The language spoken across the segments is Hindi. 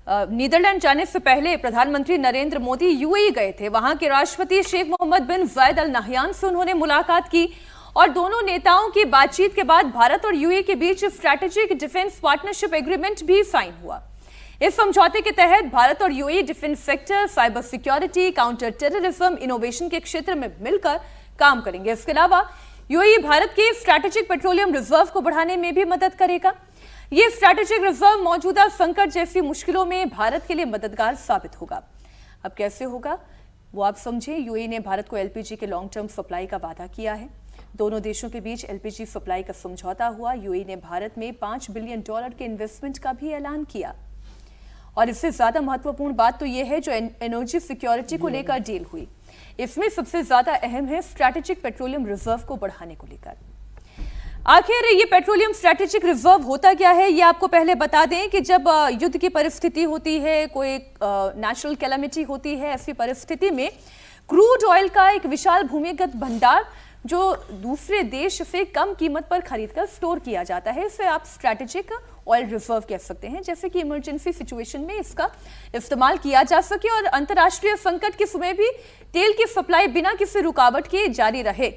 नीदरलैंड जाने से पहले प्रधानमंत्री नरेंद्र मोदी यूएई गए थे। वहां के राष्ट्रपति शेख मोहम्मद बिन जायद अल नहयान से उन्होंने मुलाकात की और दोनों नेताओं की बातचीत के बाद भारत और यूएई के बीच स्ट्रैटेजिक डिफेंस पार्टनरशिप एग्रीमेंट भी साइन हुआ। इस समझौते के तहत भारत और UAE defence sector, cyber security, counter terrorism, innovation के क्षेत्र में मिलकर काम करेंगे। इसके अलावा यूएई भारत के स्ट्रैटेजिक पेट्रोलियम रिजर्व को बढ़ाने में भी मदद करेगा। ये स्ट्रैटेजिक रिजर्व मौजूदा संकट जैसी मुश्किलों में भारत के लिए मददगार साबित होगा। अब कैसे होगा वो आप समझिए। यूएई ने भारत को एलपीजी के लॉन्ग टर्म सप्लाई का वादा किया है। दोनों देशों के बीच एलपीजी सप्लाई का समझौता हुआ। यूएई ने भारत में $5 बिलियन के इन्वेस्टमेंट का भी ऐलान किया। और इससे ज्यादा महत्वपूर्ण बात तो यह है जो एनर्जी सिक्योरिटी को लेकर डील हुई। इसमें सबसे ज्यादा अहम है स्ट्रैटेजिक पेट्रोलियम रिजर्व को बढ़ाने को लेकर। आखिर ये पेट्रोलियम स्ट्रैटेजिक रिजर्व होता क्या है, ये आपको पहले बता दें कि जब युद्ध की परिस्थिति होती है, कोई नेचुरल कैलामिटी होती है, ऐसी परिस्थिति में क्रूड ऑयल का एक विशाल भूमिगत भंडार जो दूसरे देश से कम कीमत पर खरीदकर स्टोर किया जाता है, इसे आप स्ट्रैटेजिक ऑयल रिजर्व कह सकते हैं। जैसे कि इमरजेंसी सिचुएशन में इसका इस्तेमाल किया जा सके और अंतर्राष्ट्रीय संकट के समय भी तेल की सप्लाई बिना किसी रुकावट के जारी रहे।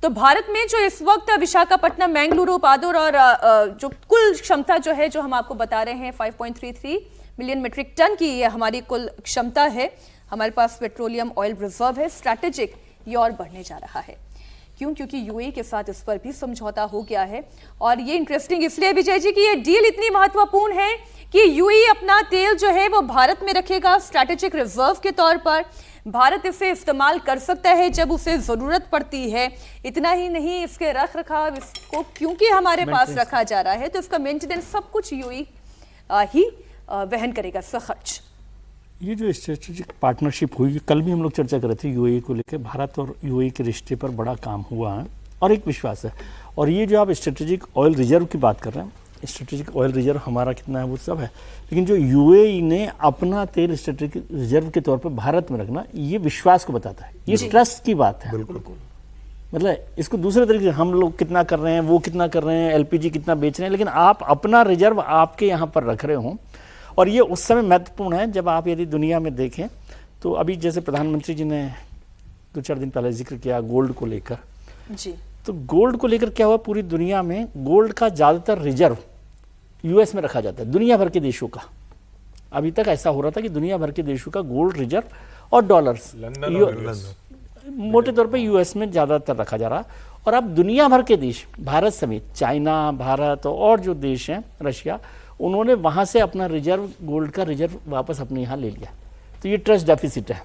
तो भारत में जो इस वक्त विशाखापट्टनम, मैंगलुरु, पादुर और जो कुल क्षमता जो है, जो हम आपको बता रहे हैं 5.33 मिलियन मीट्रिक टन की ये हमारी कुल क्षमता है। हमारे पास पेट्रोलियम ऑयल रिजर्व है स्ट्रैटेजिक, ये और बढ़ने जा रहा है। क्यों? क्योंकि यूएई के साथ इस पर भी समझौता हो गया है। और ये इंटरेस्टिंग इसलिए विजय जी कि ये डील इतनी महत्वपूर्ण है कि यूएई अपना तेल जो है वो भारत में रखेगा स्ट्रैटेजिक रिजर्व के तौर पर। भारत इसे इस्तेमाल कर सकता है जब उसे जरूरत पड़ती है। इतना ही नहीं, इसके रख रखाव, इसको क्योंकि हमारे पास रखा जा रहा है तो इसका मेंटेनेंस सब कुछ यूएई ही वहन करेगा, इसका खर्च। ये जो स्ट्रेटेजिक पार्टनरशिप हुई, कल भी हम लोग चर्चा कर रहे थे यूएई को लेकर। भारत और यूएई के रिश्ते पर बड़ा काम हुआ है और एक विश्वास है। और ये जो आप स्ट्रेटेजिक ऑयल रिजर्व की बात कर रहे हैं, स्ट्रेटेजिक ऑयल रिजर्व हमारा कितना है वो सब है, लेकिन जो यूएई ने अपना तेल स्ट्रेटेजिक रिजर्व के तौर पर भारत में रखना, ये विश्वास को बताता है। ये ट्रस्ट की बात है। मतलब इसको दूसरे तरीके से हम लोग कितना कर रहे हैं, वो कितना कर रहे हैं, एलपीजी कितना बेच रहे हैं, लेकिन आप अपना रिजर्व आपके यहाँ पर रख रहे हो। और ये उस समय महत्वपूर्ण है जब आप यदि दुनिया में देखें तो अभी जैसे प्रधानमंत्री जी ने 2-4 दिन पहले जिक्र किया गोल्ड को लेकर जी। तो गोल्ड को लेकर क्या हुआ, पूरी दुनिया में गोल्ड का ज़्यादातर रिजर्व यूएस में रखा जाता है। दुनिया भर के देशों का अभी तक ऐसा हो रहा था कि दुनिया भर के देशों का गोल्ड रिजर्व और डॉलर्स मोटे तौर पे यूएस में ज़्यादातर रखा जा रहा। और अब दुनिया भर के देश, भारत समेत, चाइना, भारत और जो देश हैं, रशिया, उन्होंने वहाँ से अपना रिजर्व, गोल्ड का रिजर्व वापस अपने यहाँ ले लिया। तो ये ट्रस्ट डेफिसिट है।